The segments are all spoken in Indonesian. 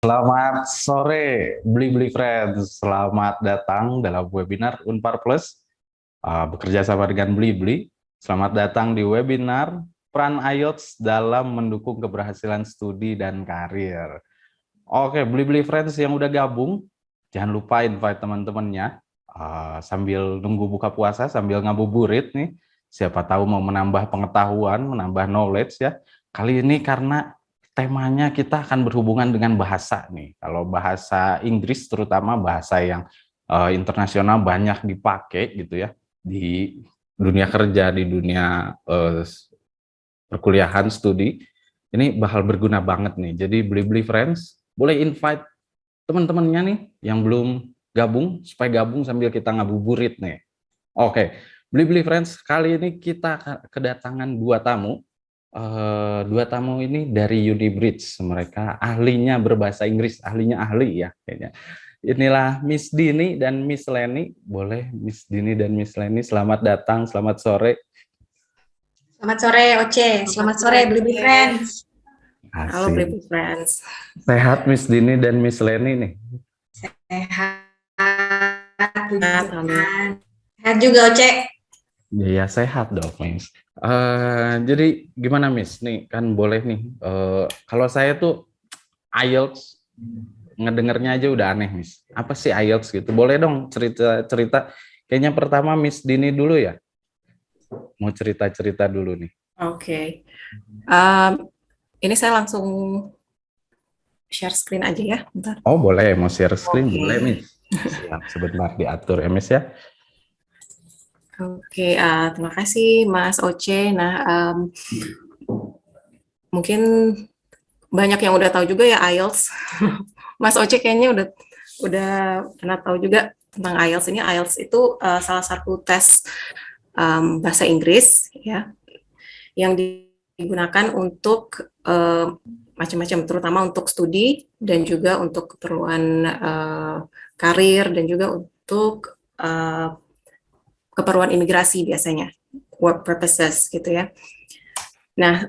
Selamat sore, Beli Friends. Selamat datang dalam webinar Unpar Plus, bekerja sama dengan Beli. Selamat datang di webinar Peran IELTS dalam mendukung keberhasilan studi dan karir. Oke, Beli Friends yang udah gabung, jangan lupa invite teman-temannya. Sambil nunggu buka puasa, sambil ngabuburit nih. Siapa tahu mau menambah pengetahuan, menambah knowledge ya. Kali ini karena temanya kita akan berhubungan dengan bahasa nih. Kalau bahasa Inggris terutama bahasa yang internasional banyak dipakai gitu ya di dunia kerja, di dunia perkuliahan, studi. Ini bakal berguna banget nih. Jadi Beli Friends boleh invite teman-temannya nih yang belum gabung supaya gabung sambil kita ngabuburit nih. Oke, Beli Friends, kali ini kita kedatangan dua tamu. Dua tamu ini dari Unibridge, mereka ahlinya berbahasa Inggris, ahlinya ahli ya kayaknya. Inilah Miss Dini dan Miss Leni. Boleh Miss Dini dan Miss Leni, selamat datang, selamat sore. Selamat sore Oce, selamat sore Beli Friends. Halo Beli Friends. Sehat Miss Dini dan Miss Leni nih? Sehat juga Oce. Iya sehat dong Miss. Jadi gimana Miss? Nih kan boleh nih. Kalau saya tuh IELTS ngedengernya aja udah aneh Miss. Apa sih IELTS gitu? Boleh dong cerita. Kayaknya pertama Miss Dini dulu ya. Mau cerita dulu nih. Oke. Ini saya langsung share screen aja ya, bentar. Oh boleh, mau share screen boleh Miss. Siap, sebentar diatur ya Miss ya. Oke, terima kasih Mas Oce. Nah, mungkin banyak yang udah tahu juga ya IELTS. Mas Oce kayaknya udah pernah tahu juga tentang IELTS. Ini IELTS itu salah satu tes bahasa Inggris ya yang digunakan untuk macam-macam, terutama untuk studi dan juga untuk keperluan karir dan juga untuk keperluan imigrasi biasanya, work purposes gitu ya. Nah,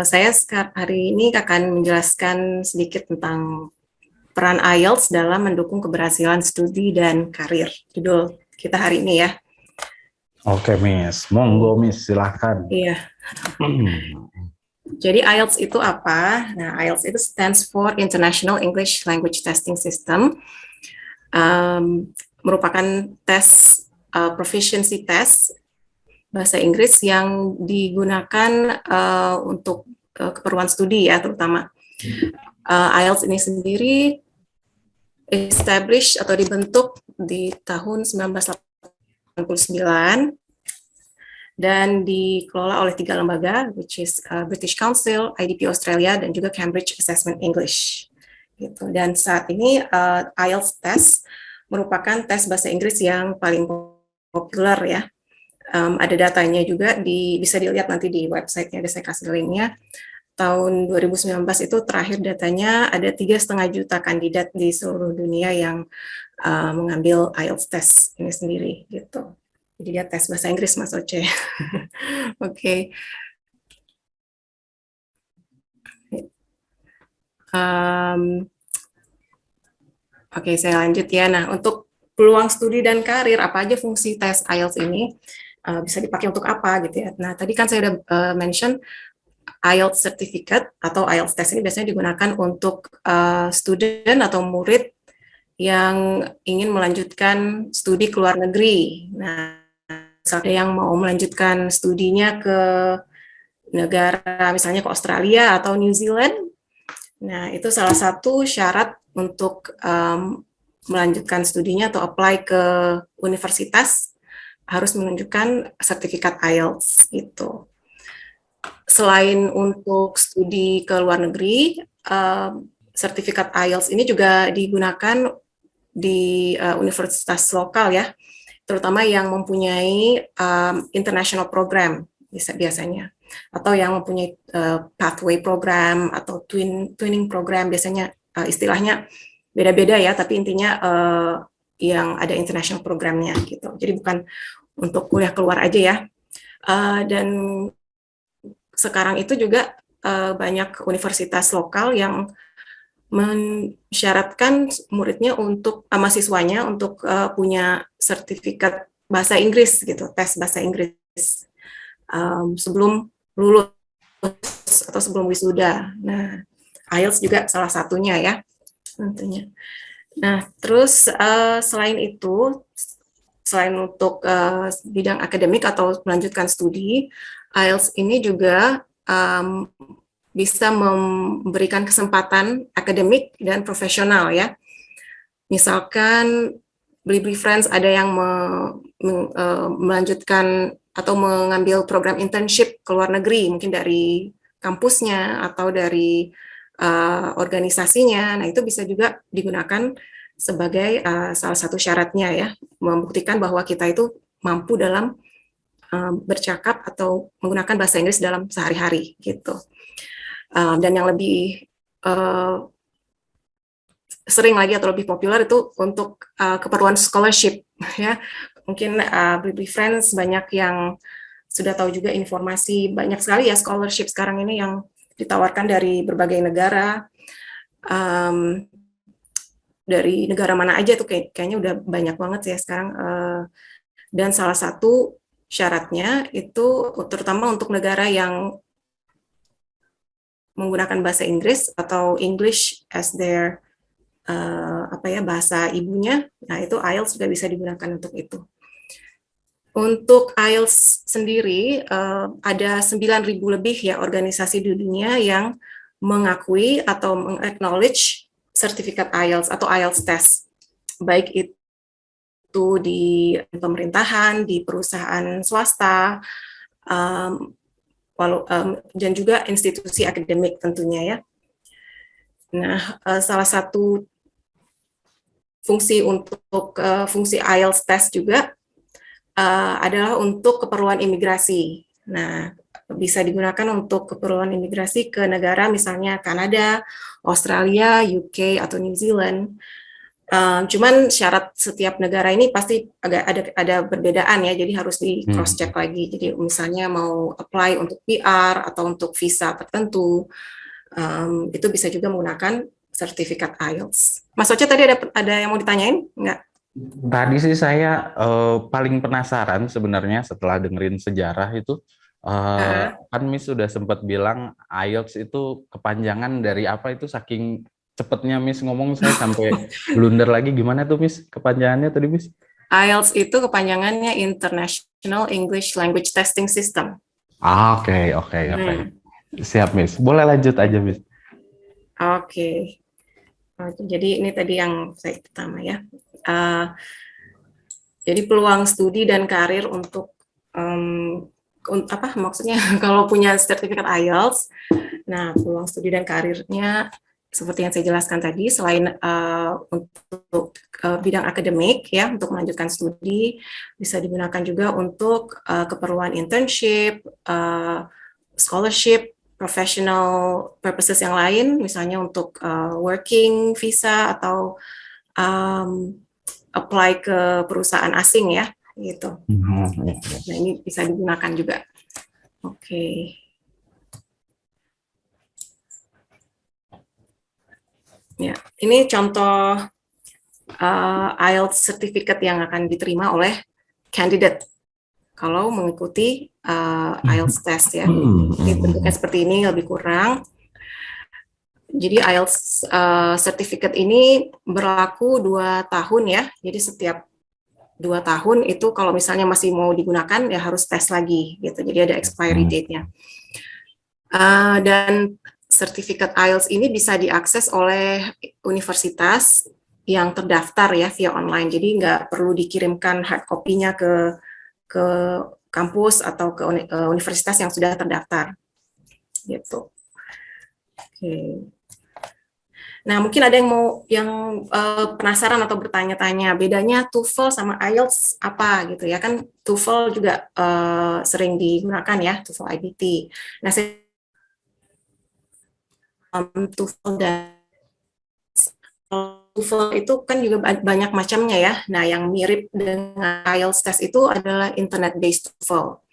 saya hari ini akan menjelaskan sedikit tentang peran IELTS dalam mendukung keberhasilan studi dan karir. Judul kita hari ini ya. Oke Miss, monggo Miss silahkan. Iya. Jadi IELTS itu apa? Nah, IELTS itu stands for International English Language Testing System. Merupakan tes proficiency test bahasa Inggris yang digunakan untuk keperluan studi ya, terutama. IELTS ini sendiri established atau dibentuk di tahun 1989 dan dikelola oleh 3 lembaga, which is British Council, IDP Australia, dan juga Cambridge Assessment English. Gitu. Dan saat ini IELTS test merupakan tes bahasa Inggris yang paling populer ya. Ada datanya juga, bisa dilihat nanti di website-nya, saya kasih linknya. Tahun 2019 itu terakhir datanya ada 3,5 juta kandidat di seluruh dunia yang mengambil IELTS test ini sendiri gitu. Jadi dia tes bahasa Inggris Mas Oce. Oke. Oke, saya lanjut ya. Nah, untuk peluang studi dan karir, apa aja fungsi tes IELTS ini? Bisa dipakai untuk apa gitu ya. Nah, tadi kan saya udah mention IELTS certificate atau IELTS test ini biasanya digunakan untuk student atau murid yang ingin melanjutkan studi ke luar negeri. Nah, misalnya yang mau melanjutkan studinya ke negara, misalnya ke Australia atau New Zealand. Nah, itu salah satu syarat untuk melanjutkan studinya atau apply ke universitas harus menunjukkan sertifikat IELTS itu. Selain untuk studi ke luar negeri, sertifikat IELTS ini juga digunakan di universitas lokal ya, terutama yang mempunyai international program biasanya, atau yang mempunyai pathway program atau twinning program, biasanya istilahnya beda-beda ya, tapi intinya yang ada international programnya gitu. Jadi bukan untuk kuliah keluar aja ya. Dan sekarang itu juga banyak universitas lokal yang mensyaratkan muridnya untuk mahasiswanya untuk punya sertifikat bahasa Inggris gitu, tes bahasa Inggris sebelum lulus atau sebelum wisuda. Nah, IELTS juga salah satunya ya tentunya. Nah, terus selain itu, selain untuk bidang akademik atau melanjutkan studi, IELTS ini juga bisa memberikan kesempatan akademik dan profesional ya. Misalkan Blibli Friends ada yang melanjutkan atau mengambil program internship ke luar negeri, mungkin dari kampusnya atau dari organisasinya. Nah, itu bisa juga digunakan sebagai salah satu syaratnya ya, membuktikan bahwa kita itu mampu dalam bercakap atau menggunakan bahasa Inggris dalam sehari-hari gitu. Dan yang lebih sering lagi atau lebih populer itu untuk keperluan scholarship ya. Mungkin Blibli Friends banyak yang sudah tahu juga informasi, banyak sekali ya scholarship sekarang ini yang ditawarkan dari berbagai negara. Dari negara mana aja tuh kayaknya udah banyak banget ya sekarang. Dan salah satu syaratnya itu terutama untuk negara yang menggunakan bahasa Inggris atau English as their bahasa ibunya. Nah, itu IELTS juga bisa digunakan untuk itu. Untuk IELTS sendiri ada 9.000 lebih ya organisasi di dunia yang mengakui atau meng-acknowledge sertifikat IELTS atau IELTS test. Baik itu di pemerintahan, di perusahaan swasta, dan juga institusi akademik tentunya ya. Nah, salah satu fungsi untuk fungsi IELTS test juga adalah untuk keperluan imigrasi. Nah, bisa digunakan untuk keperluan imigrasi ke negara misalnya Kanada, Australia, UK atau New Zealand. Cuman syarat setiap negara ini pasti agak ada perbedaan ya, jadi harus di cross check lagi. Jadi misalnya mau apply untuk PR atau untuk visa tertentu, itu bisa juga menggunakan sertifikat IELTS. Mas Oce tadi ada yang mau ditanyain? Enggak? Tadi sih saya paling penasaran sebenarnya setelah dengerin sejarah itu, kan Miss sudah sempat bilang IELTS itu kepanjangan dari apa itu, saking cepetnya Miss ngomong saya sampai blunder lagi. Gimana tuh Miss kepanjangannya tadi Miss? IELTS itu kepanjangannya International English Language Testing System. Oke. Siap Miss. Boleh lanjut aja Miss. Oke. Jadi ini tadi yang saya pertama ya. Jadi peluang studi dan karir untuk maksudnya kalau punya sertifikat IELTS, nah peluang studi dan karirnya seperti yang saya jelaskan tadi, selain untuk bidang akademik ya, untuk melanjutkan studi, bisa digunakan juga untuk keperluan internship, scholarship, professional purposes yang lain, misalnya untuk working visa atau apply ke perusahaan asing ya, gitu. Nah, ini bisa digunakan juga. Oke. Ya, ini contoh IELTS certificate yang akan diterima oleh candidate kalau mengikuti IELTS test ya. Ini bentuknya seperti ini, lebih kurang. Jadi IELTS certificate ini berlaku 2 tahun ya. Jadi setiap 2 tahun itu kalau misalnya masih mau digunakan ya harus tes lagi gitu. Jadi ada expiry date-nya. Dan sertifikat IELTS ini bisa diakses oleh universitas yang terdaftar ya via online. Jadi nggak perlu dikirimkan hard copy-nya ke kampus atau ke universitas yang sudah terdaftar. Gitu. Oke. Nah, mungkin ada yang penasaran atau bertanya-tanya, bedanya TOEFL sama IELTS apa gitu ya, kan TOEFL juga sering digunakan ya, TOEFL IBT. Nah, TOEFL dan TOEFL itu kan juga banyak macamnya ya. Nah, yang mirip dengan IELTS test itu adalah internet-based TOEFL.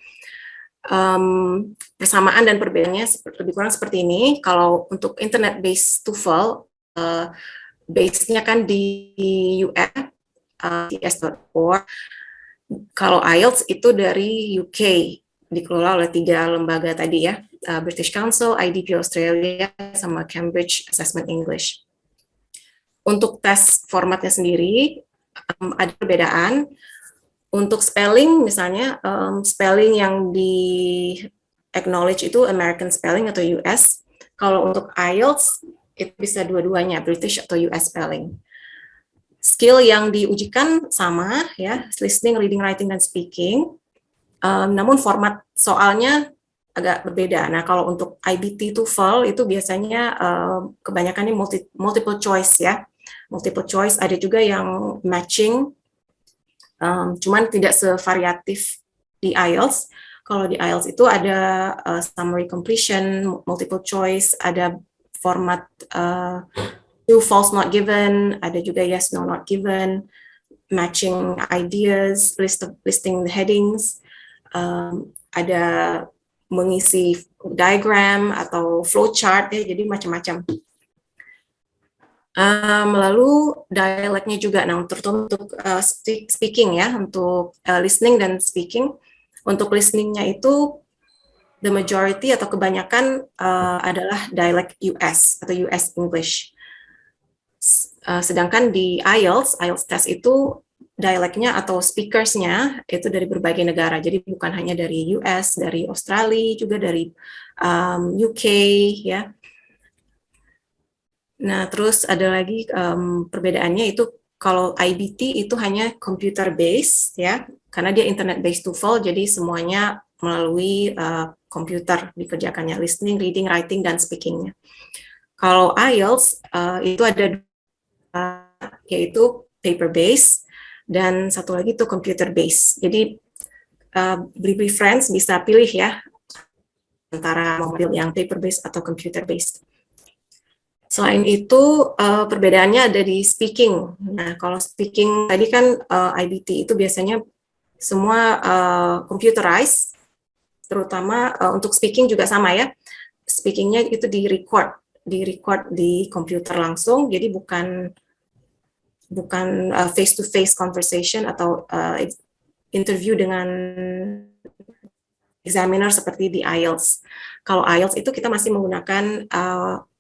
Persamaan dan perbedaannya lebih kurang seperti ini. Kalau untuk internet-based TOEFL, base-nya kan di US, TS.org. Kalau IELTS itu dari UK, dikelola oleh 3 lembaga tadi ya, British Council, IDP Australia, sama Cambridge Assessment English. Untuk tes formatnya sendiri, ada perbedaan. Untuk spelling misalnya, spelling yang di acknowledge itu American spelling atau US. Kalau untuk IELTS, itu bisa dua-duanya, British atau US spelling. Skill yang diujikan sama ya, listening, reading, writing, dan speaking. Namun format soalnya agak berbeda. Nah, kalau untuk IBT TOEFL itu biasanya kebanyakan ini multiple choice ya. Multiple choice, ada juga yang matching, cuman tidak sevariatif di IELTS. Kalau di IELTS itu ada summary completion, multiple choice, ada format true, false, not given, ada juga yes, no, not given, matching ideas, listing the headings, ada mengisi diagram atau flowchart ya, jadi macam-macam. Lalu dialeknya juga, nah terutama untuk speaking ya, untuk listening dan speaking. Untuk listeningnya itu the majority atau kebanyakan adalah dialek US atau US English. Sedangkan di IELTS test itu dialeknya atau speakersnya itu dari berbagai negara, jadi bukan hanya dari US, dari Australia, juga dari UK ya. Nah, terus ada lagi perbedaannya itu kalau IBT itu hanya computer based ya, karena dia internet based TOEFL, jadi semuanya melalui komputer dikerjakannya, listening, reading, writing, dan speakingnya. Kalau IELTS itu ada yaitu paper based dan satu lagi itu computer based. Jadi Blibli Friends bisa pilih ya antara model yang paper based atau computer based. Selain itu, perbedaannya ada di speaking. Nah, kalau speaking tadi kan IBT itu biasanya semua computerized, terutama untuk speaking juga sama ya. Speakingnya itu di-record di komputer langsung, jadi bukan face-to-face conversation atau interview dengan examiner seperti di IELTS. Kalau IELTS itu kita masih menggunakan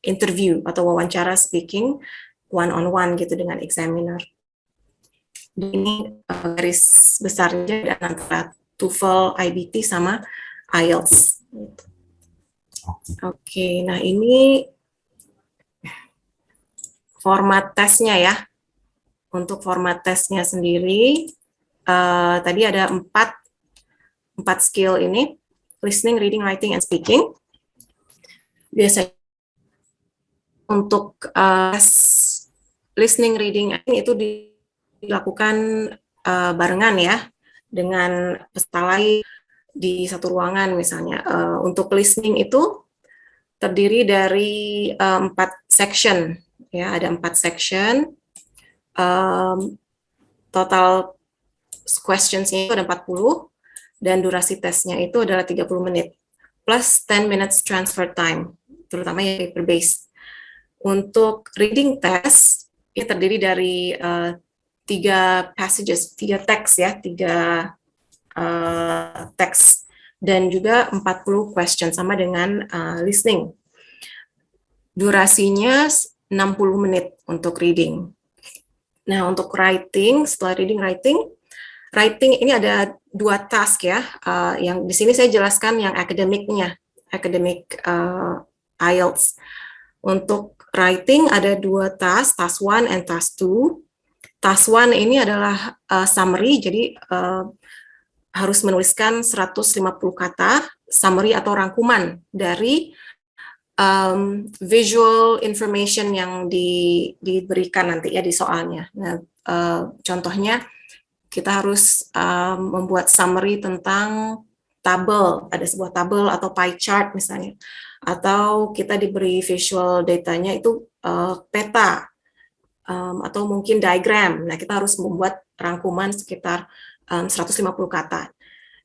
interview atau wawancara speaking one-on-one gitu dengan examiner. Ini garis besarnya dan antara TOEFL, IBT, sama IELTS. Oke, nah ini format tesnya ya. Untuk format tesnya sendiri, tadi ada 4 skill ini, listening, reading, writing, and speaking. Biasanya untuk listening, reading, itu dilakukan barengan ya, dengan peserta lain di satu ruangan misalnya. Untuk listening itu terdiri dari 4 section, ya, ada 4 section. Total questions-nya itu ada 40, dan durasi tesnya itu adalah 30 menit, plus 10 minutes transfer time, terutama yang paper based. Untuk reading test, ini terdiri dari 3 passages, 3 teks ya, 3 teks, dan juga 40 question, sama dengan listening. Durasinya 60 menit untuk reading. Nah, untuk writing, setelah reading, writing ini ada 2 task ya, yang di sini saya jelaskan yang akademiknya, academic IELTS. Untuk writing ada 2 task 1 and task 2. Task 1 ini adalah summary, jadi harus menuliskan 150 kata, summary atau rangkuman dari visual information yang diberikan nanti ya di soalnya. Nah, contohnya kita harus membuat summary tentang tabel, ada sebuah tabel atau pie chart misalnya, atau kita diberi visual datanya itu peta, atau mungkin diagram. Nah, kita harus membuat rangkuman sekitar 150 kata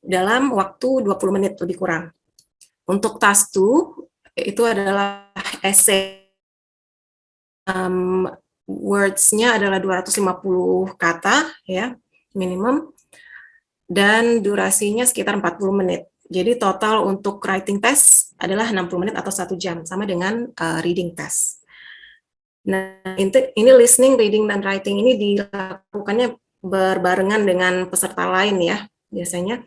dalam waktu 20 menit lebih kurang. Untuk task 2 itu adalah essay words-nya adalah 250 kata ya minimum, dan durasinya sekitar 40 menit. Jadi total untuk writing test adalah 60 menit atau 1 jam, sama dengan reading test. Nah, ini listening, reading, dan writing ini dilakukannya berbarengan dengan peserta lain ya, biasanya.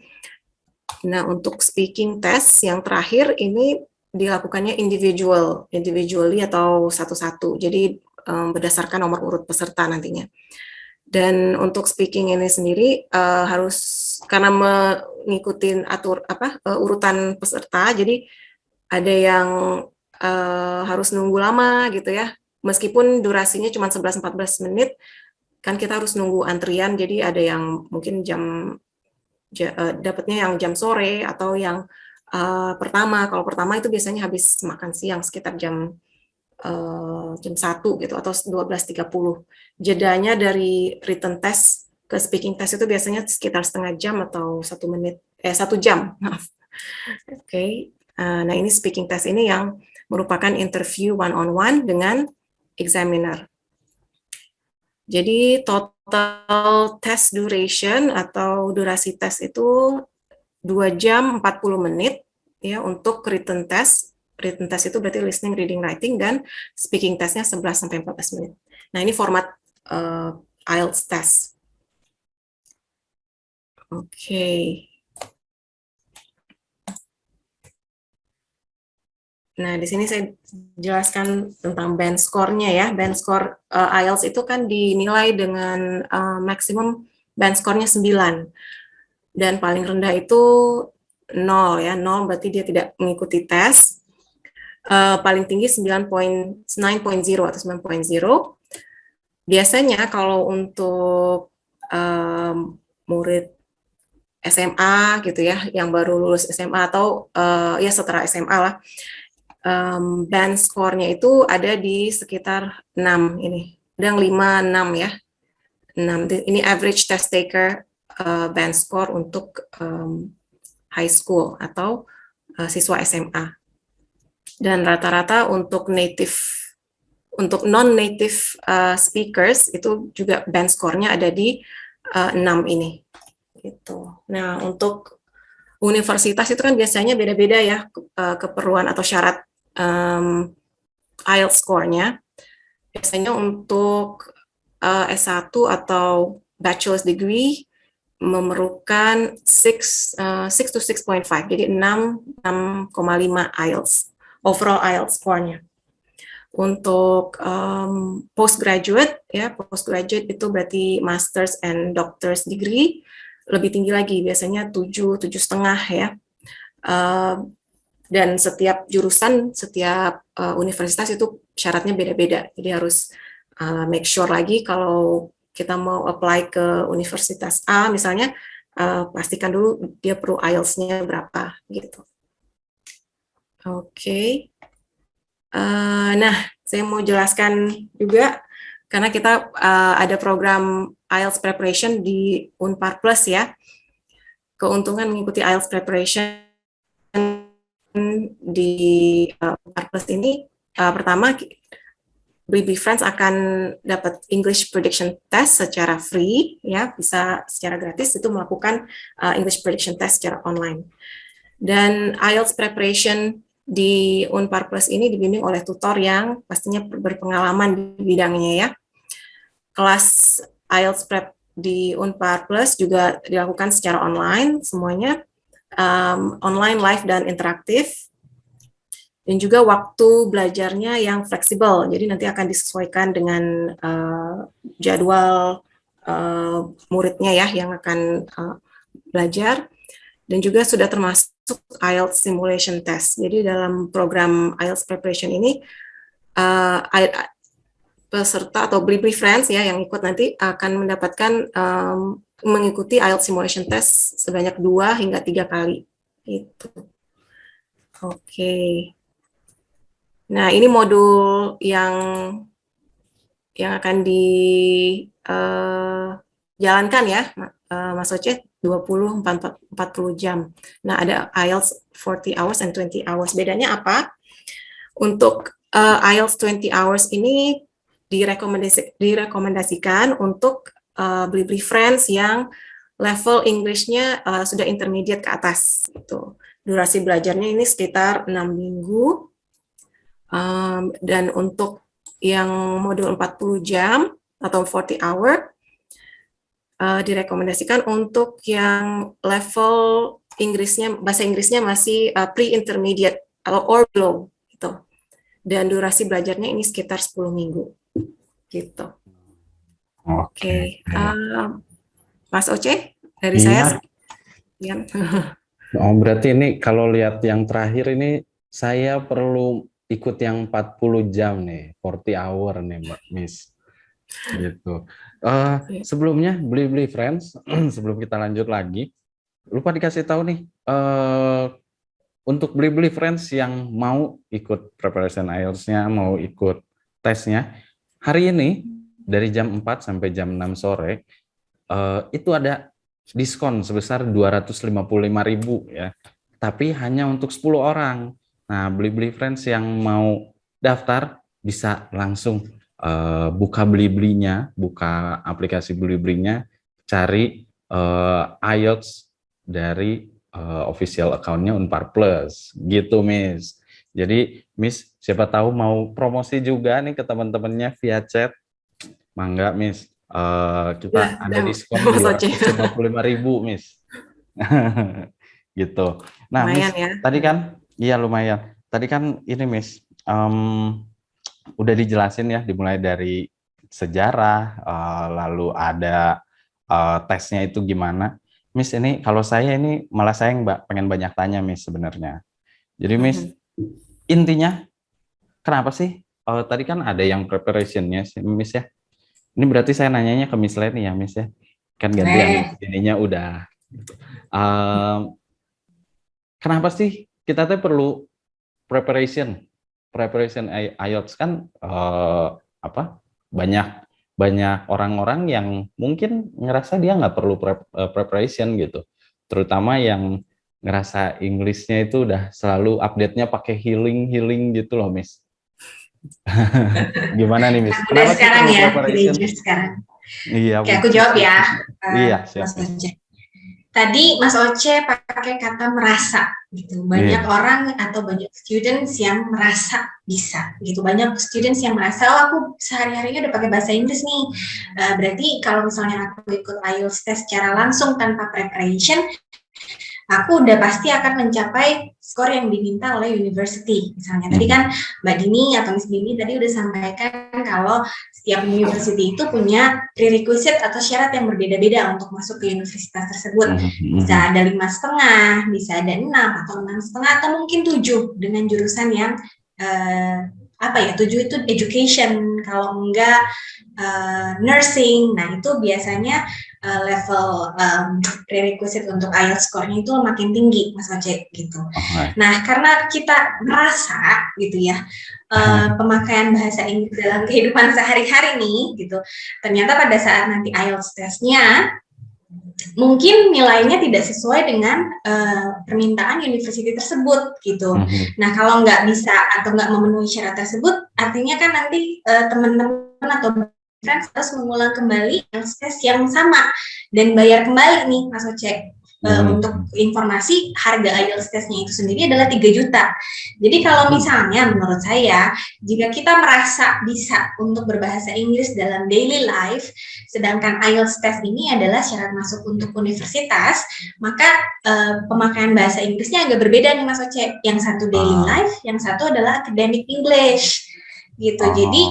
Nah, untuk speaking test yang terakhir ini dilakukannya individually atau satu-satu. Jadi berdasarkan nomor urut peserta nantinya. Dan untuk speaking ini sendiri harus karena mengikuti urutan peserta, jadi ada yang harus nunggu lama gitu ya. Meskipun durasinya cuma 11-14 menit, kan kita harus nunggu antrian, jadi ada yang mungkin dapatnya yang jam sore atau yang pertama. Kalau pertama itu biasanya habis makan siang sekitar jam 1 gitu atau 12.30. Jedanya dari written test ke speaking test itu biasanya sekitar setengah jam atau 1 jam, maaf. Oke. Nah, ini speaking test ini yang merupakan interview one-on-one dengan examiner. Jadi total test duration atau durasi tes itu 2 jam 40 menit ya untuk written test. Written test itu berarti listening, reading, writing, dan speaking testnya 11-14 menit. Nah, ini format IELTS test. Oke. Nah, di sini saya jelaskan tentang band score-nya ya. Band score IELTS itu kan dinilai dengan maksimum band score-nya 9. Dan paling rendah itu 0 ya. 0 berarti dia tidak mengikuti tes. Paling tinggi 9.0 atau 9.0. Biasanya kalau untuk murid SMA gitu ya, yang baru lulus SMA atau ya setelah SMA lah, band score-nya itu ada di sekitar 6 ini. Dan 5-6 ya. 6. Ini average test taker band score untuk high school atau siswa SMA. Dan rata-rata untuk non-native speakers itu juga band score-nya ada di 6 ini. Gitu. Nah, untuk universitas itu kan biasanya beda-beda ya keperluan atau syarat IELTS score-nya. Biasanya untuk S1 atau bachelor's degree memerlukan 6 to 6.5, jadi 6,5 IELTS, overall IELTS score-nya. Untuk postgraduate, ya postgraduate itu berarti master's and doctor's degree, lebih tinggi lagi, biasanya 7,5 ya. Dan setiap jurusan, setiap universitas itu syaratnya beda-beda. Jadi harus make sure lagi kalau kita mau apply ke universitas A misalnya, pastikan dulu dia perlu IELTS-nya berapa gitu. Oke. Nah, saya mau jelaskan juga karena kita ada program IELTS preparation di Unpar Plus ya. Keuntungan mengikuti IELTS preparation di Unpar Plus ini, pertama, Blibli Friends akan dapat English Prediction Test secara free, ya, bisa secara gratis itu melakukan English Prediction Test secara online. Dan IELTS preparation di Unpar Plus ini dibimbing oleh tutor yang pastinya berpengalaman di bidangnya ya. Kelas IELTS Prep di Unpar Plus juga dilakukan secara online semuanya, online, live, dan interaktif. Dan juga waktu belajarnya yang fleksibel, jadi nanti akan disesuaikan dengan jadwal muridnya ya yang akan belajar. Dan juga sudah termasuk IELTS simulation test. Jadi dalam program IELTS preparation ini, peserta atau Blibli Friends ya yang ikut nanti akan mendapatkan mengikuti IELTS simulation test sebanyak 2 hingga 3 kali. Gitu. Oke. Nah, ini modul yang akan dijalankan ya, Mas Oce, 20-40 jam. Nah, ada IELTS 40 hours and 20 hours. Bedanya apa? Untuk IELTS 20 hours ini direkomendasikan untuk Blibli Friends yang level English-nya sudah intermediate ke atas. Gitu. Durasi belajarnya ini sekitar 6 minggu. Dan untuk yang modul 40 jam atau 40 hour, direkomendasikan untuk yang level bahasa Inggrisnya masih pre-intermediate or below. Gitu. Dan durasi belajarnya ini sekitar 10 minggu. Gitu. Oke. Mas Oce, dari saya. Iya. Oh, berarti ini kalau lihat yang terakhir ini saya perlu ikut yang 40 jam nih, 40 hour nih, Mbak Miss. Gitu. Sebelumnya Blibli Friends, sebelum kita lanjut lagi, lupa dikasih tahu nih, untuk Blibli Friends yang mau ikut preparation IELTS-nya, mau ikut tesnya, hari ini dari jam 4 sampai jam 6 sore, itu ada diskon sebesar 255.000 ya, tapi hanya untuk 10 orang. Nah, Blibli Friends yang mau daftar bisa langsung buka Bliblinya, buka aplikasi Bliblinya, cari IELTS dari official account-nya Unpar Plus, gitu Miss. Jadi Miss, siapa tahu mau promosi juga nih ke teman-temannya via chat, mangga Miss. Kita ada diskon 255.000 Miss. Gitu. Nah lumayan, Miss, ya. tadi kan, iya lumayan. Tadi kan ini Miss, udah dijelasin ya, dimulai dari sejarah, lalu ada tesnya itu gimana. Miss, ini kalau saya ini malah saya pengen banyak tanya Miss sebenarnya. Jadi Miss, intinya kenapa sih, tadi kan ada yang preparationnya Miss ya. Ini berarti saya nanyanya ke Miss Leni ya Miss ya. Kan gantian ininya udah. Kenapa sih kita tuh perlu preparation IELTS kan, banyak orang-orang yang mungkin ngerasa dia nggak perlu preparation gitu, terutama yang ngerasa Inggrisnya itu udah selalu update-nya pakai healing gitu loh Miss. Gimana nih Miss? Udah sekarang ya, teenager sekarang. Iya. Oke, aku jawab ya. Iya, siap. Mas Oce. Tadi Mas Oce pakai kata merasa gitu. Banyak orang atau banyak students yang merasa bisa gitu. Banyak students yang merasa, oh aku sehari-harinya udah pakai bahasa Inggris nih. Berarti kalau misalnya aku ikut IELTS test secara langsung tanpa preparation, aku udah pasti akan mencapai skor yang diminta oleh university. Misalnya tadi kan Mbak Dini atau Miss Dini tadi udah sampaikan kalau setiap university itu punya prerequisite atau syarat yang berbeda-beda untuk masuk ke universitas tersebut. Bisa ada 5,5, bisa ada 6 atau 6,5 atau mungkin 7 dengan jurusan yang 7 itu education, kalau enggak nursing. Nah itu biasanya level prerequisite untuk IELTS score-nya itu makin tinggi Mas Oce gitu. Nah karena kita merasa gitu ya, pemakaian bahasa Inggris dalam kehidupan sehari-hari nih gitu, ternyata pada saat nanti IELTS testnya mungkin nilainya tidak sesuai dengan permintaan university tersebut gitu. Nah kalau nggak bisa atau nggak memenuhi syarat tersebut, artinya kan nanti teman-teman atau harus mengulang kembali tes yang sama dan bayar kembali nih Mas Oce. Untuk informasi, harga IELTS testnya itu sendiri adalah 3 juta. Jadi kalau misalnya menurut saya, jika kita merasa bisa untuk berbahasa Inggris dalam daily life, sedangkan IELTS test ini adalah syarat masuk untuk universitas, maka pemakaian bahasa Inggrisnya agak berbeda nih Mas Oce. Yang satu daily life, yang satu adalah academic English gitu. Jadi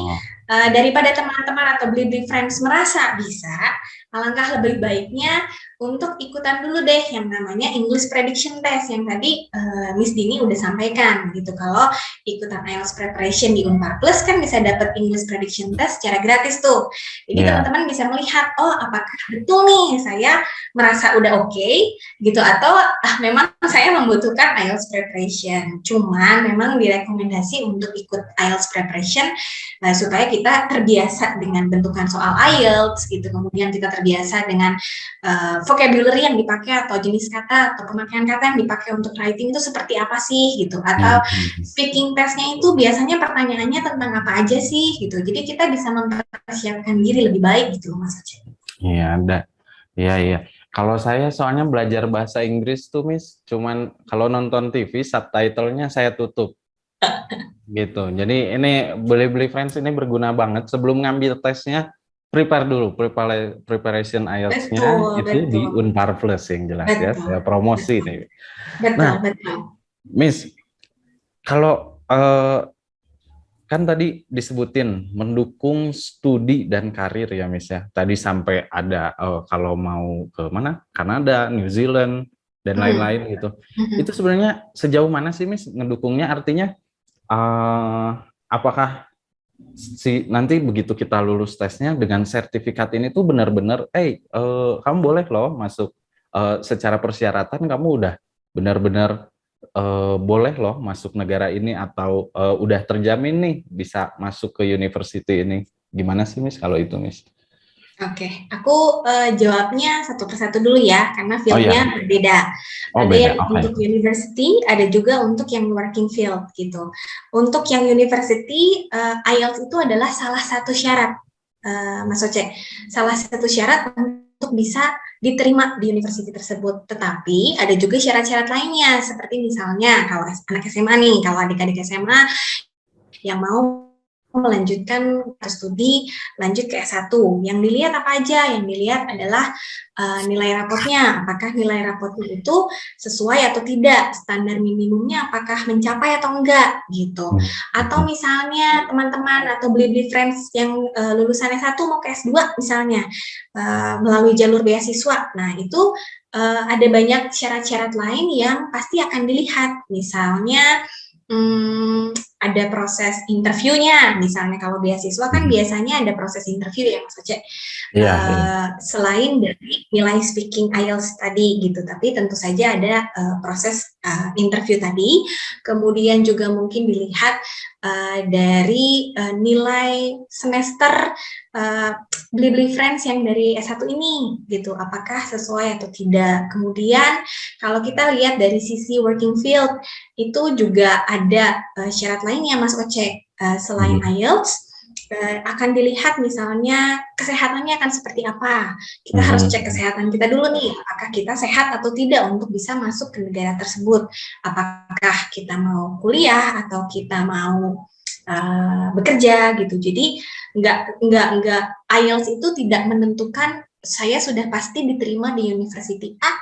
daripada teman-teman atau Blibli Friends merasa bisa, alangkah lebih baiknya untuk ikutan dulu deh yang namanya English Prediction Test yang tadi Miss Dini udah sampaikan gitu. Kalau ikutan IELTS Preparation di Unpar Plus kan bisa dapat English Prediction Test secara gratis tuh. Jadi teman-teman bisa melihat, oh apakah betul nih saya merasa udah oke gitu, atau memang saya membutuhkan IELTS Preparation. Cuman memang direkomendasi untuk ikut IELTS Preparation supaya kita kita terbiasa dengan bentukan soal IELTS gitu, kemudian kita terbiasa dengan vocabulary yang dipakai atau jenis kata atau pemakaian kata yang dipakai untuk writing itu seperti apa sih gitu, atau speaking testnya itu biasanya pertanyaannya tentang apa aja sih gitu, jadi kita bisa mempersiapkan diri lebih baik gitu Mas Aceh. Iya, ada. Iya, iya. Kalau saya soalnya belajar bahasa Inggris tuh, Miss, cuman kalau nonton TV subtitlenya saya tutup. Gitu. Jadi ini Beli Friends ini berguna banget. Sebelum ngambil tesnya, prepare dulu, preparation IELTS-nya itu di Betul. Unpar Plus yang jelas ya. Betul. Saya promosi nih. Betul, Nah, betul. Miss, kalau kan tadi disebutin mendukung studi dan karir ya Miss ya. Tadi sampai ada kalau mau ke mana? Kanada, New Zealand dan lain-lain gitu. Itu sebenarnya sejauh mana sih Miss ngedukungnya? Artinya apakah nanti begitu kita lulus tesnya dengan sertifikat ini tuh benar-benar, kamu boleh loh masuk secara persyaratan kamu udah benar-benar boleh loh masuk negara ini atau udah terjamin nih bisa masuk ke university ini. Gimana sih Miss kalau itu Miss? Oke, aku jawabnya satu persatu dulu ya, karena fieldnya berbeda. Ada yang untuk university, ada juga untuk yang working field gitu. Untuk yang university, IELTS itu adalah salah satu syarat, Mas Oce. Salah satu syarat untuk bisa diterima di university tersebut. Tetapi ada juga syarat-syarat lainnya, seperti misalnya kalau anak SMA nih, kalau adik-adik SMA yang mau melanjutkan studi lanjut ke S1. Yang dilihat apa aja? Yang dilihat adalah nilai rapotnya. Apakah nilai rapotnya itu sesuai atau tidak? Standar minimumnya apakah mencapai atau enggak? Gitu. Atau misalnya teman-teman atau Beli Friends yang lulusan S1 mau ke S2 misalnya melalui jalur beasiswa. Nah, itu ada banyak syarat-syarat lain yang pasti akan dilihat. Misalnya ada proses interviewnya, misalnya kalau beasiswa kan biasanya ada proses interview ya Mas Aceh. Selain dari nilai speaking IELTS tadi gitu, tapi tentu saja ada proses interview tadi, kemudian juga mungkin dilihat dari nilai semester Beli Friends yang dari S1 ini gitu, apakah sesuai atau tidak. Kemudian kalau kita lihat dari sisi working field, itu juga ada syarat lainnya Mas Oce, selain IELTS akan dilihat misalnya kesehatannya akan seperti apa. Kita harus cek kesehatan kita dulu nih, apakah kita sehat atau tidak untuk bisa masuk ke negara tersebut. Apakah kita mau kuliah atau kita mau bekerja gitu. Jadi enggak IELTS itu tidak menentukan saya sudah pasti diterima di University A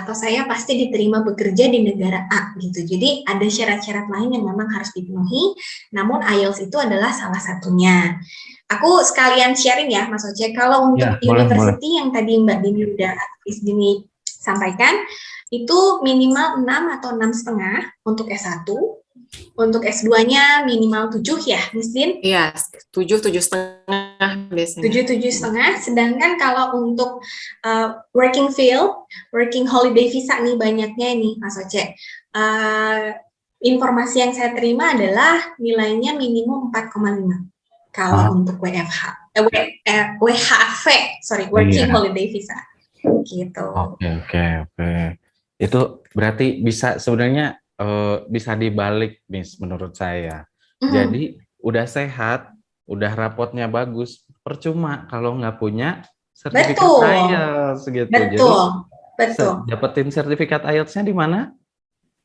atau saya pasti diterima bekerja di negara A gitu. Jadi ada syarat-syarat lain yang memang harus dipenuhi, namun IELTS itu adalah salah satunya. Aku sekalian sharing ya Mas Oce, kalau untuk university boleh. Yang tadi Mbak Dini udah Dini sampaikan, itu minimal 6 atau 6,5 untuk S1. Untuk S2-nya minimal 7 ya, Miss Din? Iya, 7,5 biasanya. 7,5, sedangkan kalau untuk working field, working holiday visa nih banyaknya nih, Mas Oce. Informasi yang saya terima adalah nilainya minimum 4,5 kalau untuk WHV, working holiday visa. Gitu. Oke. Itu berarti bisa sebenarnya bisa dibalik, Miss, menurut saya. Jadi udah sehat, udah rapotnya bagus, percuma kalau nggak punya sertifikat IELTS gitu. Betul. Dapetin sertifikat IELTS-nya di mana?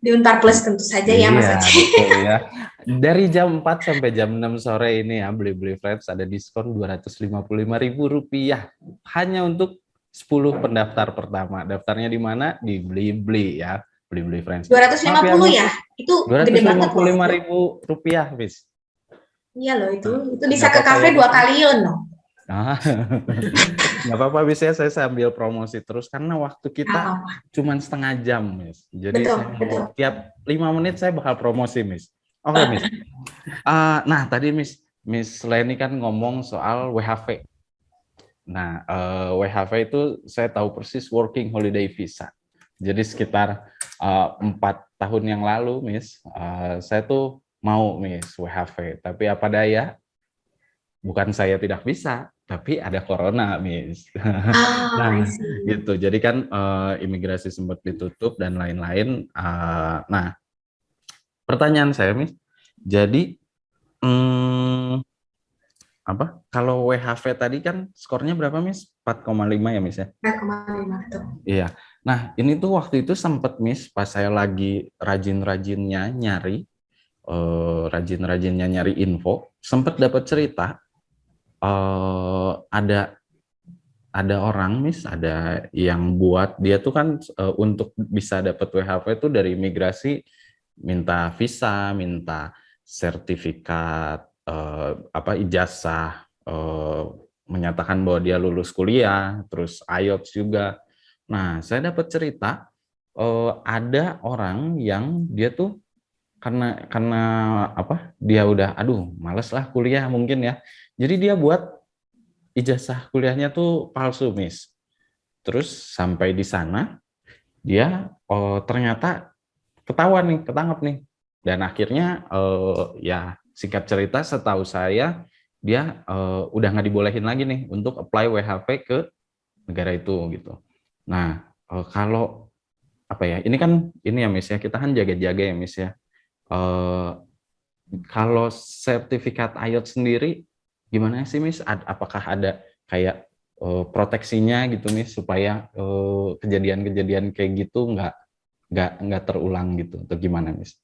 Di Unpar Plus tentu saja ya Mas Aceh. Betul ya. Dari jam 4 sampai jam 6 sore ini ya, Beli Friends ada diskon Rp255.000 hanya untuk 10 pendaftar pertama. Daftarnya di mana? Di Beli ya. Beli Friends. 250 ya? Itu gede banget loh. Rp255.000, Miss. Iya loh, itu bisa ke kafe 2 kali loh. Nggak apa-apa, bisa saya sambil promosi terus karena waktu kita cuma setengah jam, Miss. Jadi betul. Tiap 5 menit saya bakal promosi, Miss. Oke, Miss. Nah, tadi Miss Leni kan ngomong soal WHV. Nah, WHV itu saya tahu persis working holiday visa. Jadi sekitar 4 tahun yang lalu, Miss, saya tuh mau Miss WHV, tapi apa daya bukan saya tidak bisa, tapi ada corona, Miss. Oh, Nah, I see. gitu. Jadi kan imigrasi sempat ditutup dan lain-lain. Nah, pertanyaan saya, Miss, jadi apa? Kalau WHV tadi kan skornya berapa, Miss? 4,5 ya, Miss ya? 4,5 tuh. Iya. Nah, ini tuh waktu itu sempet, Miss, pas saya lagi rajin-rajinnya nyari info, sempet dapat cerita ada orang, Miss, ada yang buat dia tuh kan untuk bisa dapat WHV itu dari imigrasi minta visa, minta sertifikat ijazah menyatakan bahwa dia lulus kuliah, terus IELTS juga. Nah, saya dapat cerita ada orang yang dia tuh karena apa? Dia udah males lah kuliah mungkin ya. Jadi dia buat ijazah kuliahnya tuh palsu, Miss. Terus sampai di sana dia ternyata ketangkep nih. Dan akhirnya ya singkat cerita setahu saya dia udah nggak dibolehin lagi nih untuk apply WHV ke negara itu gitu. Nah, kalau apa ya? Ini kan ini ya, Miss ya, kita kan jaga-jaga ya, Miss ya. Kalau sertifikat IELTS sendiri gimana sih, Miss? Apakah ada kayak proteksinya gitu, Miss, supaya kejadian-kejadian kayak gitu nggak terulang gitu, atau gimana, Miss?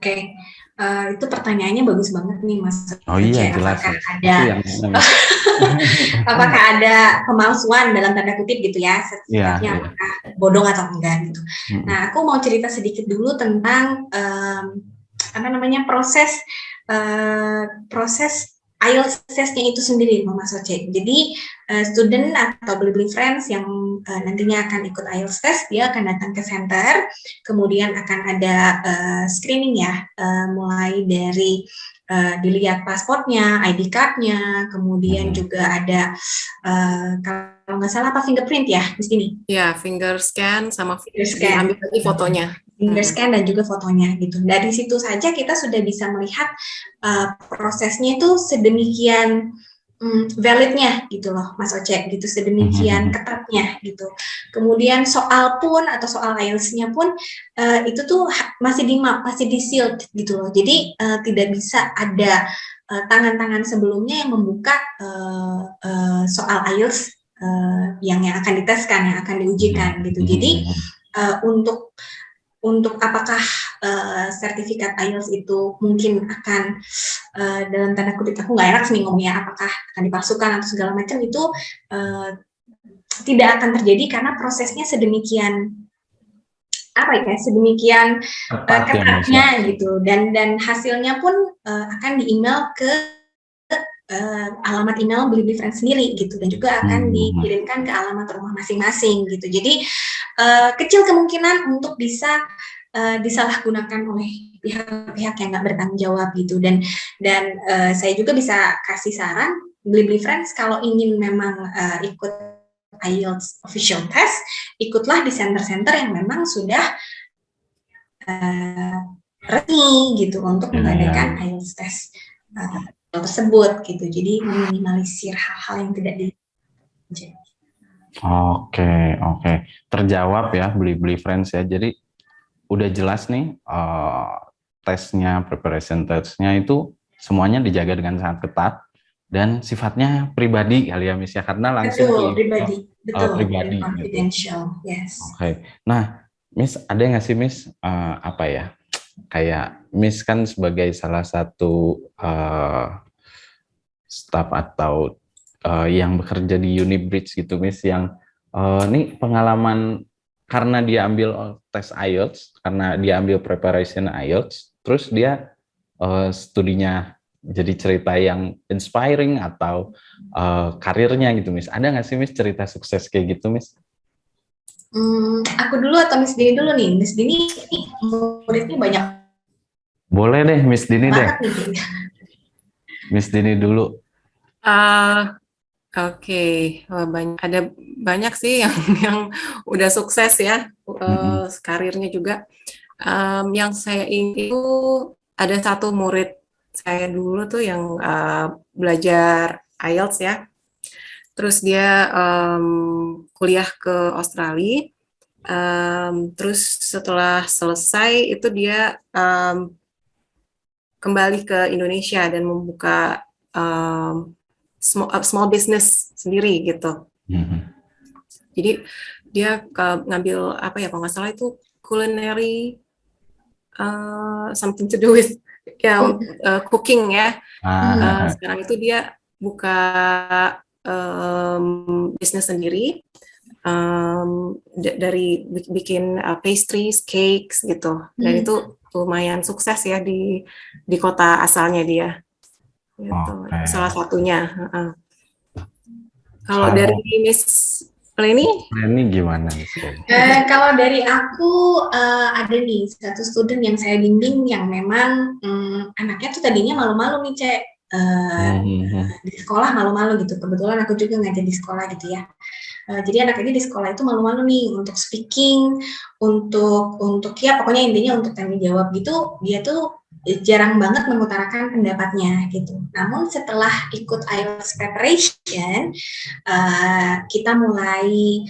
Oke, itu pertanyaannya bagus banget nih, Mas Oh iya, Oce. jelas, Apakah Miss. ada Itu yang apakah ada pemalsuan dalam tanda kutip gitu ya, Iya, sertifikatnya iya. apakah bodong atau enggak gitu. Mm-mm. Nah, aku mau cerita sedikit dulu tentang proses IELTS testnya itu sendiri, Mas Oce. Jadi student atau Blibli Friends yang nantinya akan ikut IELTS test, dia akan datang ke center, kemudian akan ada screening ya, mulai dari dilihat pasportnya, ID card-nya, kemudian juga ada kalau nggak salah fingerprint ya di sini. Ya, finger scan sama Finger scan. diambil lagi fotonya. Finger scan dan juga fotonya gitu. Dari situ saja kita sudah bisa melihat prosesnya itu sedemikian validnya gitu loh, Mas Oce, gitu, sedemikian ketatnya gitu. Kemudian soal IELTS-nya pun itu tuh masih masih di sealed gitu loh. Jadi tidak bisa ada tangan-tangan sebelumnya yang membuka soal IELTS yang akan diteskan, yang akan diujikan gitu. Jadi untuk apakah sertifikat IELTS itu mungkin akan dalam tanda kutip, aku nggak enak nih ngomongnya, apakah akan dipalsukan atau segala macam, itu tidak akan terjadi karena prosesnya sedemikian ketatnya gitu, dan hasilnya pun akan di-email ke alamat email Blibli Friends sendiri gitu, dan juga akan dikirimkan ke alamat rumah masing-masing gitu. Jadi kecil kemungkinan untuk bisa disalahgunakan oleh pihak-pihak yang nggak bertanggung jawab gitu. Dan saya juga bisa kasih saran, Blibli Friends kalau ingin memang ikut IELTS official test, ikutlah di center-center yang memang sudah resmi gitu untuk mengadakan IELTS test tersebut gitu. Jadi meminimalisir hal-hal yang tidak diinginkan. Oke. Terjawab ya, Blibli Friends ya. Jadi udah jelas nih tesnya, preparation testnya itu semuanya dijaga dengan sangat ketat dan sifatnya pribadi kali ya, Miss ya, karena langsung pribadi, pribadi confidential, gitu. Yes. Oke. Nah, Miss, ada nggak sih, Miss, kayak Miss kan sebagai salah satu staf atau yang bekerja di Unibridge gitu, Miss, yang nih pengalaman karena dia ambil tes IELTS, karena dia ambil preparation IELTS, terus dia studinya jadi cerita yang inspiring atau karirnya gitu, Miss. Ada nggak sih, Miss, cerita sukses kayak gitu, Miss? Aku dulu atau Miss Dini dulu nih? Miss Dini muridnya banyak. Boleh deh, Miss Dini deh. Miss Dini dulu. Oke. Ada banyak sih yang udah sukses ya, karirnya juga. Yang saya ingin itu ada satu murid saya dulu tuh yang belajar IELTS ya. Terus dia kuliah ke Australia. Terus setelah selesai itu dia kembali ke Indonesia dan membuka small business sendiri gitu. Jadi dia ngambil apa ya, kalau nggak salah itu culinary something to do with cooking ya. Sekarang itu dia buka bisnis sendiri, dari bikin pastries, cakes gitu, dan itu lumayan sukses ya di kota asalnya dia. Gitu. Salah satunya. Kalau dari Miss Leni gimana? Kalau dari aku ada nih satu student yang saya bimbing yang memang anaknya tuh tadinya malu-malu nih Cek, di sekolah malu-malu gitu. Kebetulan aku juga ngajar di sekolah gitu ya. Jadi anak ini di sekolah itu malu-malu nih untuk speaking, untuk ya pokoknya intinya untuk tanya jawab gitu. Dia tuh jarang banget mengutarakan pendapatnya gitu. Namun setelah ikut IELTS preparation, kita mulai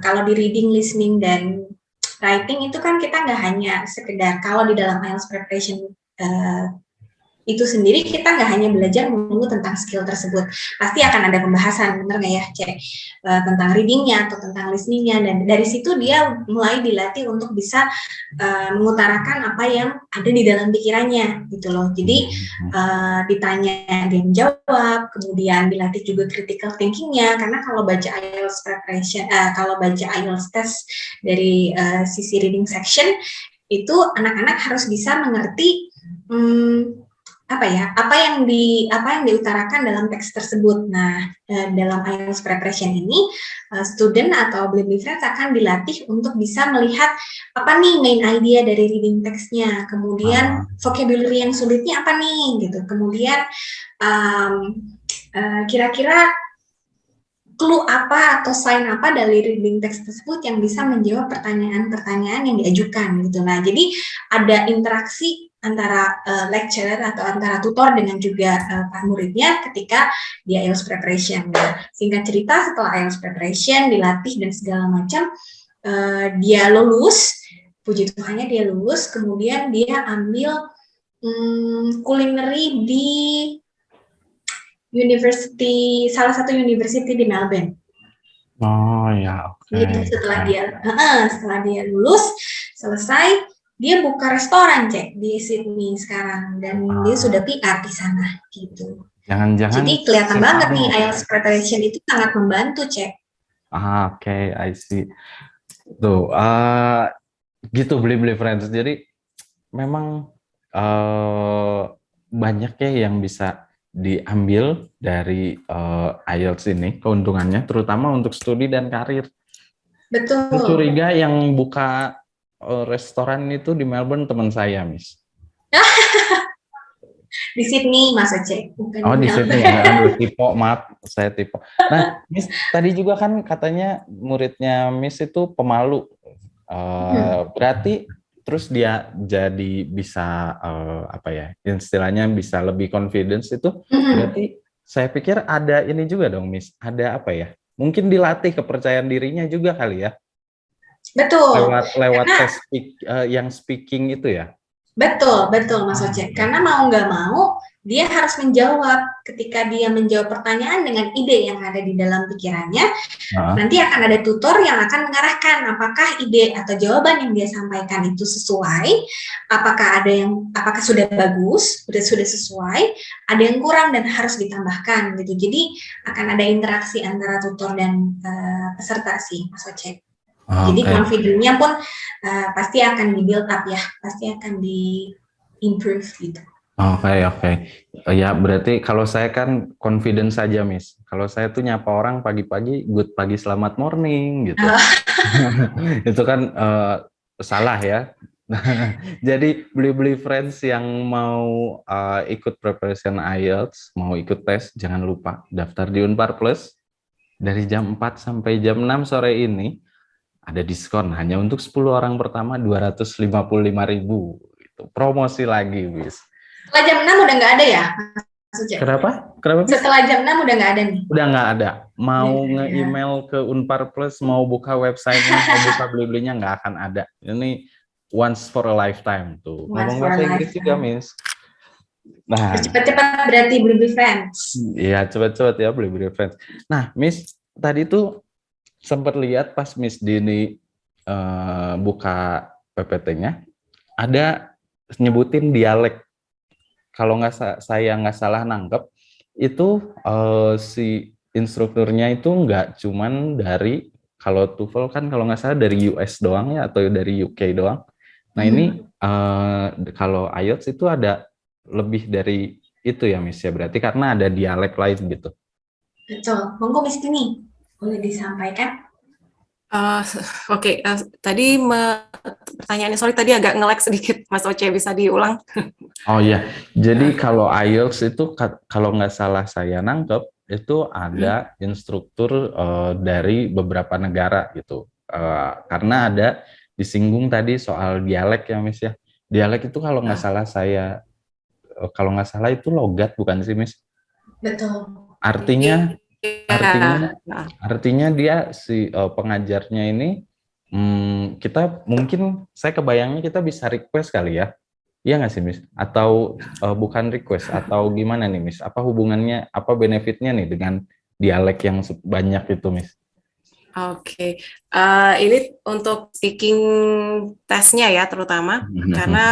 kalau di reading, listening, dan writing itu kan kita nggak hanya sekedar kalau di dalam IELTS preparation itu sendiri kita nggak hanya belajar menunggu tentang skill tersebut, pasti akan ada pembahasan, bener nggak ya Cek, tentang readingnya atau tentang listeningnya, dan dari situ dia mulai dilatih untuk bisa mengutarakan apa yang ada di dalam pikirannya gitu loh. Jadi ditanya dia menjawab, kemudian dilatih juga critical thinkingnya, karena kalau baca IELTS preparation, kalau baca IELTS test dari sisi reading section itu anak-anak harus bisa mengerti apa yang diutarakan dalam teks tersebut. Nah, dalam IELTS preparation ini, student atau Blibli Friends akan dilatih untuk bisa melihat apa nih main idea dari reading teksnya, kemudian vocabulary yang sulitnya apa nih, gitu. Kemudian kira-kira clue apa atau sign apa dari reading teks tersebut yang bisa menjawab pertanyaan-pertanyaan yang diajukan, gitu. Nah, jadi ada interaksi antara lecturer atau antara tutor dengan juga pak muridnya ketika di IELTS preparation. Nah, singkat cerita setelah IELTS preparation dilatih dan segala macam, dia lulus, puji Tuhannya dia lulus, kemudian dia ambil culinary di salah satu university di Melbourne. Oh ya, oke. Jadi setelah dia lulus selesai, dia buka restoran Cek di Sydney sekarang, dan dia sudah PR di sana gitu. Jangan-jangan jadi kelihatan banget nih IELTS preparation itu sangat membantu Cek. Oke, I see. Tuh, gitu Blibli Friends. Jadi memang banyak ya yang bisa diambil dari IELTS ini, keuntungannya, terutama untuk studi dan karir. Betul. Aku curiga yang buka restoran itu di Melbourne teman saya, Miss. Di Sydney, Mas Oce. Di Sydney ya, aduh, tipe, maaf, saya tipe. Nah, Miss, tadi juga kan katanya muridnya Miss itu pemalu. Berarti terus dia jadi bisa istilahnya bisa lebih confidence itu, berarti saya pikir ada ini juga dong Miss, ada apa ya, mungkin dilatih kepercayaan dirinya juga kali ya. Betul. Lewat tes yang speaking itu ya. Betul Mas Oce. Karena mau nggak mau dia harus menjawab. Ketika dia menjawab pertanyaan dengan ide yang ada di dalam pikirannya, nanti akan ada tutor yang akan mengarahkan apakah ide atau jawaban yang dia sampaikan itu sesuai, apakah sudah bagus, sudah sesuai, ada yang kurang dan harus ditambahkan gitu. Jadi akan ada interaksi antara tutor dan peserta sih Mas Oce. Jadi confidence-nya pun pasti akan di-build up ya, pasti akan di-improve gitu. Oke. Ya berarti kalau saya kan confidence saja, Miss. Kalau saya tuh nyapa orang pagi-pagi, good pagi, selamat morning gitu. Itu kan salah ya. Jadi Blibli Friends yang mau ikut preparation IELTS, mau ikut tes, jangan lupa daftar di Unpar Plus dari jam 4 sampai jam 6 sore ini. Ada diskon hanya untuk 10 orang pertama 255.000. Itu promosi lagi, Bis. Setelah jam 6 udah nggak ada ya, Mas Uce? Kenapa? Kenapa, Miss? Setelah jam 6 udah nggak ada nih? Udah nggak ada. Mau Udah nggak ada. nge-email ke Unpar Plus, mau buka websitenya, mau buka beli-belinya, nggak akan ada. Ini once for a lifetime tuh. Once Ngomong for a bahasa Inggris juga, lifetime. Miss. Nah, Cepat-cepat berarti Blibli Friends. iya cepet-cepet ya beli-beli friends. Nah, Miss, tadi tuh sempat lihat pas Miss Dini buka PPT-nya, ada nyebutin dialek. Kalau saya nggak salah nangkep, itu si instrukturnya itu nggak cuman dari, kalau TOEFL kan kalau nggak salah dari US doang ya, atau dari UK doang. Nah ini kalau IELTS itu ada lebih dari itu ya Miss ya, berarti karena ada dialek lain gitu. Betul. Monggo Miss Dini, boleh disampaikan? Uh, Oke, tadi pertanyaannya, sorry tadi agak nge-lag sedikit, Mas Oce, bisa diulang? Oh iya, jadi kalau IELTS itu kalau nggak salah saya nangkep, itu ada instruktur dari beberapa negara gitu. Karena ada disinggung tadi soal dialek ya Miss ya. Dialek itu kalau nggak salah kalau nggak salah itu logat bukan sih Miss? Betul. Artinya Iya. artinya dia si pengajarnya ini kita mungkin saya kebayangnya kita bisa request kali ya. Iya nggak sih Miss? Atau bukan request atau gimana nih Miss? Apa hubungannya, apa benefitnya nih dengan dialek yang banyak itu Miss? Oke, ini untuk speaking testnya ya terutama, karena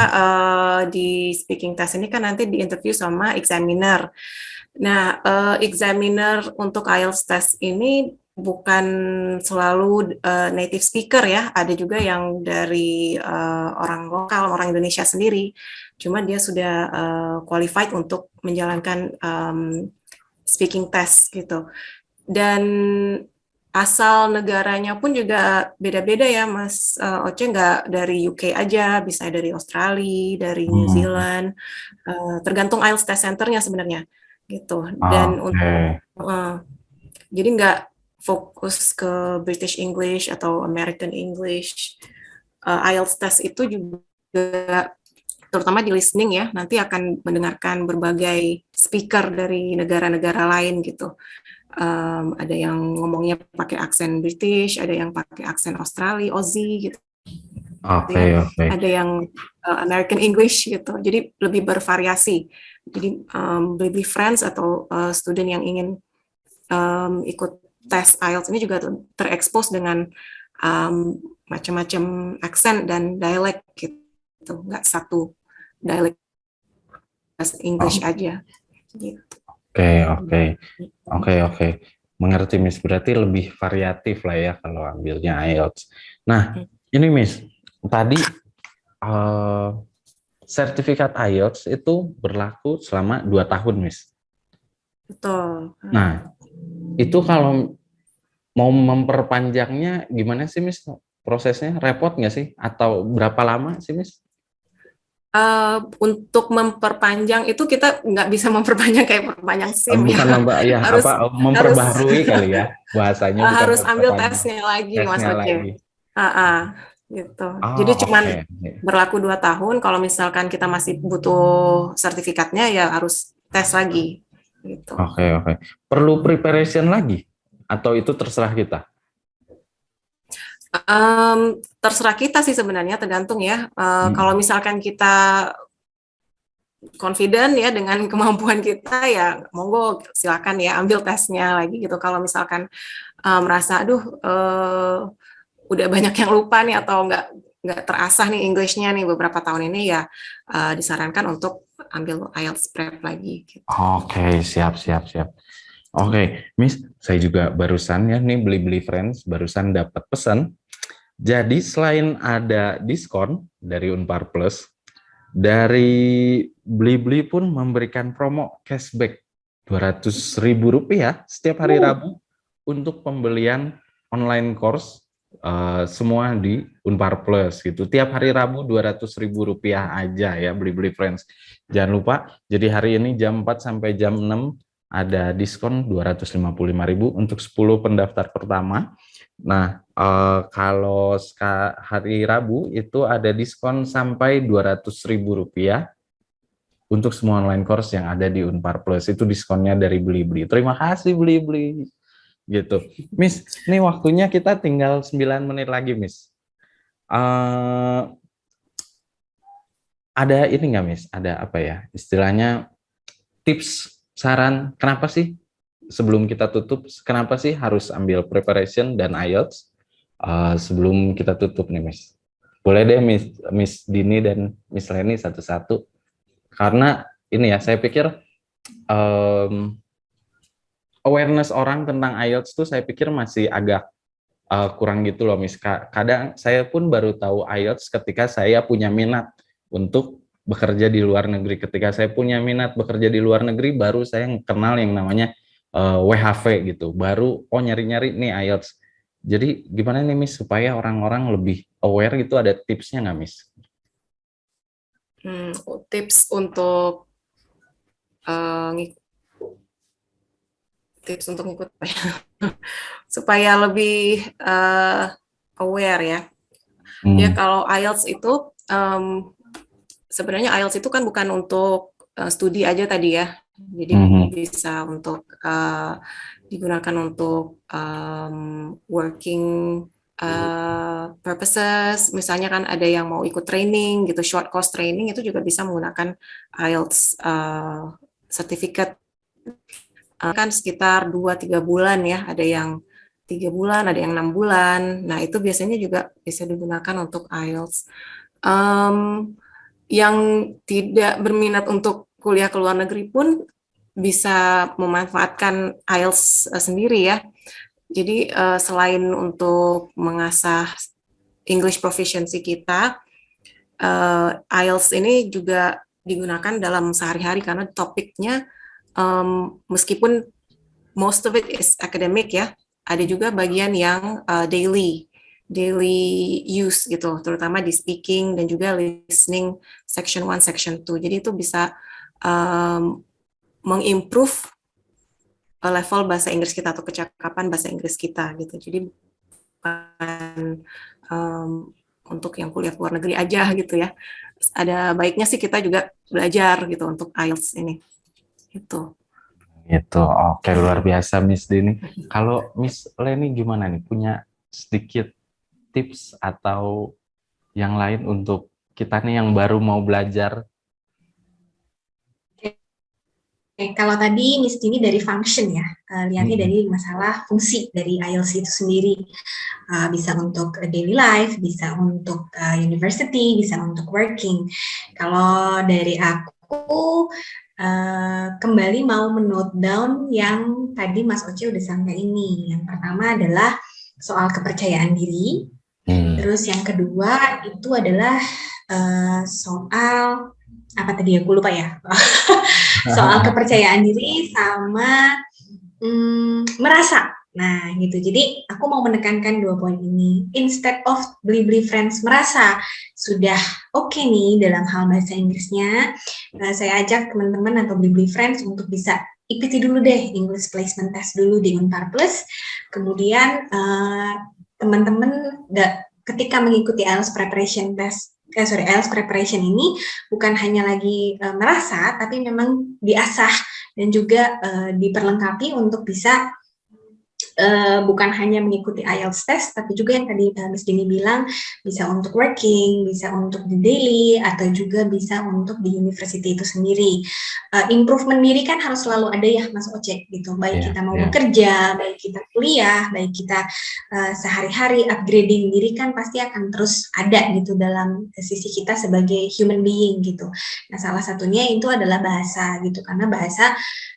di speaking test ini kan nanti di interview sama examiner. Nah, examiner untuk IELTS test ini bukan selalu native speaker ya, ada juga yang dari orang lokal, orang Indonesia sendiri. Cuma dia sudah qualified untuk menjalankan speaking test gitu. Dan asal negaranya pun juga beda-beda ya, Mas Oce, nggak dari UK aja, bisa dari Australia, dari New Zealand, tergantung IELTS Test Center-nya sebenarnya, gitu. Dan jadi nggak fokus ke British English atau American English. IELTS Test itu juga terutama di listening ya, nanti akan mendengarkan berbagai speaker dari negara-negara lain gitu. Ada yang ngomongnya pakai aksen British, ada yang pakai aksen Australia, Aussie gitu. Ada yang American English gitu. Jadi lebih bervariasi. Jadi Blibli Friends atau student yang ingin ikut tes IELTS ini juga terekspos dengan macam-macam aksen dan dialek gitu. Nggak satu dialek English aja. Gitu. Oke. Mengerti Miss, berarti lebih variatif lah ya kalau ambilnya IELTS. Nah, ini Miss, tadi sertifikat IELTS itu berlaku selama 2 tahun Miss. Betul. Nah, itu kalau mau memperpanjangnya gimana sih Miss? Prosesnya repot nggak sih? Atau berapa lama sih Miss? Untuk memperpanjang itu kita nggak bisa memperpanjang kayak perpanjang SIM bukan ya. memperbaharui kali ya bahasanya. Harus ambil tesnya lagi Mas Oce. Gitu. Jadi cuman berlaku 2 tahun. Kalau misalkan kita masih butuh sertifikatnya ya harus tes lagi. Gitu. Oke. Perlu preparation lagi atau itu terserah kita? Terserah kita sih sebenarnya, tergantung ya. Kalau misalkan kita confident ya dengan kemampuan kita ya monggo silakan ya ambil tesnya lagi gitu. Kalau misalkan merasa aduh udah banyak yang lupa nih atau nggak terasah nih English-nya nih beberapa tahun ini ya disarankan untuk ambil IELTS prep lagi gitu. Oke, siap. Oke, Miss, saya juga barusan ya nih Blibli Friends barusan dapat pesan. Jadi selain ada diskon dari Unpar Plus, dari Blibli pun memberikan promo cashback Rp200.000 setiap hari Rabu untuk pembelian online course semua di Unpar Plus gitu. Tiap hari Rabu Rp200.000 aja ya Blibli Friends. Jangan lupa, jadi hari ini jam 4 sampai jam 6 ada diskon Rp255.000 untuk 10 pendaftar pertama. Nah, kalau hari Rabu itu ada diskon sampai Rp200.000 untuk semua online course yang ada di Unpar Plus. Itu diskonnya dari Blibli. Terima kasih Blibli. Gitu. Miss, ini waktunya kita tinggal 9 menit lagi, Miss. Ada ini nggak, Miss? Ada apa ya? Istilahnya tips, saran, kenapa sih sebelum kita tutup, kenapa sih harus ambil preparation dan IELTS sebelum kita tutup nih, Miss? Boleh deh, Miss Dini dan Miss Leni satu-satu. Karena ini ya, saya pikir awareness orang tentang IELTS tuh saya pikir masih agak kurang gitu loh, Miss. Kadang saya pun baru tahu IELTS ketika saya punya minat untuk bekerja di luar negeri. Ketika saya punya minat bekerja di luar negeri, baru saya kenal yang namanya WHV gitu. Baru nyari-nyari nih IELTS. Jadi gimana nih, Miss, supaya orang-orang lebih aware gitu, ada tipsnya nggak, Miss? Tips untuk ngikut supaya lebih aware ya. Ya kalau IELTS itu sebenarnya IELTS itu kan bukan untuk studi aja tadi ya. Jadi bisa untuk digunakan untuk working purposes. Misalnya kan ada yang mau ikut training gitu, short course training, itu juga bisa menggunakan IELTS certificate. Kan sekitar 2-3 bulan ya, ada yang 3 bulan, ada yang 6 bulan. Nah, itu biasanya juga bisa digunakan untuk IELTS. Yang tidak berminat untuk kuliah ke luar negeri pun bisa memanfaatkan IELTS sendiri ya. Jadi selain untuk mengasah English proficiency kita, IELTS ini juga digunakan dalam sehari-hari karena topiknya meskipun most of it is academic ya, ada juga bagian yang daily use gitu, terutama di speaking dan juga listening section 1, section 2. Jadi itu bisa mengimprove level bahasa Inggris kita atau kecakapan bahasa Inggris kita gitu. Jadi bukan untuk yang kuliah ke luar negeri aja gitu ya. Ada baiknya sih kita juga belajar gitu untuk IELTS ini. Gitu. Oke, luar biasa Miss Dini. Kalau Miss Leni gimana nih? Punya sedikit tips atau yang lain untuk kita nih yang baru mau belajar? Kalau tadi Miss Dini dari function ya, lihatnya dari masalah fungsi dari IELTS itu sendiri. Bisa untuk daily life, bisa untuk university, bisa untuk working. Kalau dari aku, kembali mau menote down yang tadi Mas Oce udah sampai ini. Yang pertama adalah soal kepercayaan diri. Terus yang kedua itu adalah soal apa tadi aku lupa ya. Soal kepercayaan diri sama merasa. Nah, gitu. Jadi, aku mau menekankan 2 poin ini. Instead of beli friends merasa sudah oke nih dalam hal bahasa Inggrisnya, saya ajak teman-teman atau beli friends untuk bisa ikuti dulu deh English Placement Test dulu di Unpar Plus. Kemudian, teman-teman ketika mengikuti IELTS Preparation Test, IELTS Preparation ini bukan hanya lagi merasa, tapi memang diasah dan juga diperlengkapi untuk bisa bukan hanya mengikuti IELTS test, tapi juga yang tadi Miss Dini bilang, bisa untuk working, bisa untuk di daily, atau juga bisa untuk di university itu sendiri. Improvement diri kan harus selalu ada ya, Mas Oce, gitu. Baik kita mau bekerja, baik kita kuliah, baik kita sehari-hari upgrading diri kan pasti akan terus ada gitu dalam sisi kita sebagai human being gitu. Nah, salah satunya itu adalah bahasa gitu, karena bahasa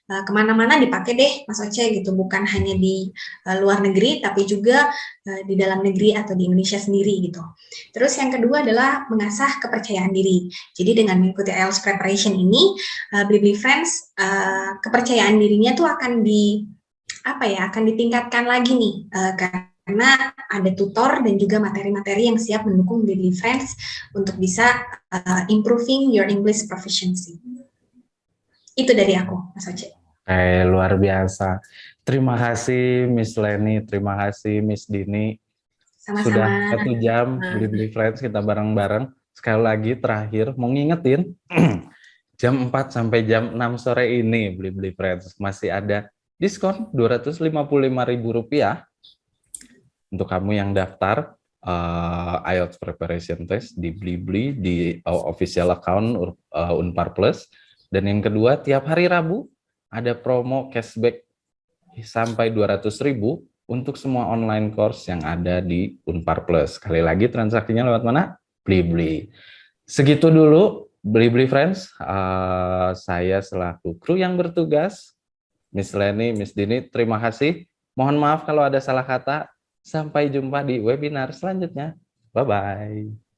kemana-mana dipakai deh Mas Oce gitu, bukan hanya di luar negeri tapi juga di dalam negeri atau di Indonesia sendiri gitu. Terus yang kedua adalah mengasah kepercayaan diri. Jadi dengan mengikuti IELTS preparation ini, Blibli Friends kepercayaan dirinya tuh akan akan ditingkatkan lagi nih karena ada tutor dan juga materi-materi yang siap mendukung Blibli Friends untuk bisa improving your English proficiency. Itu dari aku, Mas Oce. Luar biasa. Terima kasih Miss Leni, terima kasih Miss Dini. Sama-sama. Sudah 1 jam Blibli Friends kita bareng-bareng. Sekali lagi terakhir mau ngingetin jam 4 sampai jam 6 sore ini Beli Friends masih ada diskon Rp255.000 untuk kamu yang daftar IELTS Preparation Test di Blibli di official account Unpar Plus. Dan yang kedua, tiap hari Rabu ada promo cashback sampai 200.000 untuk semua online course yang ada di Unpar Plus. Sekali lagi transaksinya lewat mana? Blibli. Segitu dulu Blibli Friends. Saya selaku kru yang bertugas, Miss Leni, Miss Dini, terima kasih. Mohon maaf kalau ada salah kata. Sampai jumpa di webinar selanjutnya. Bye-bye.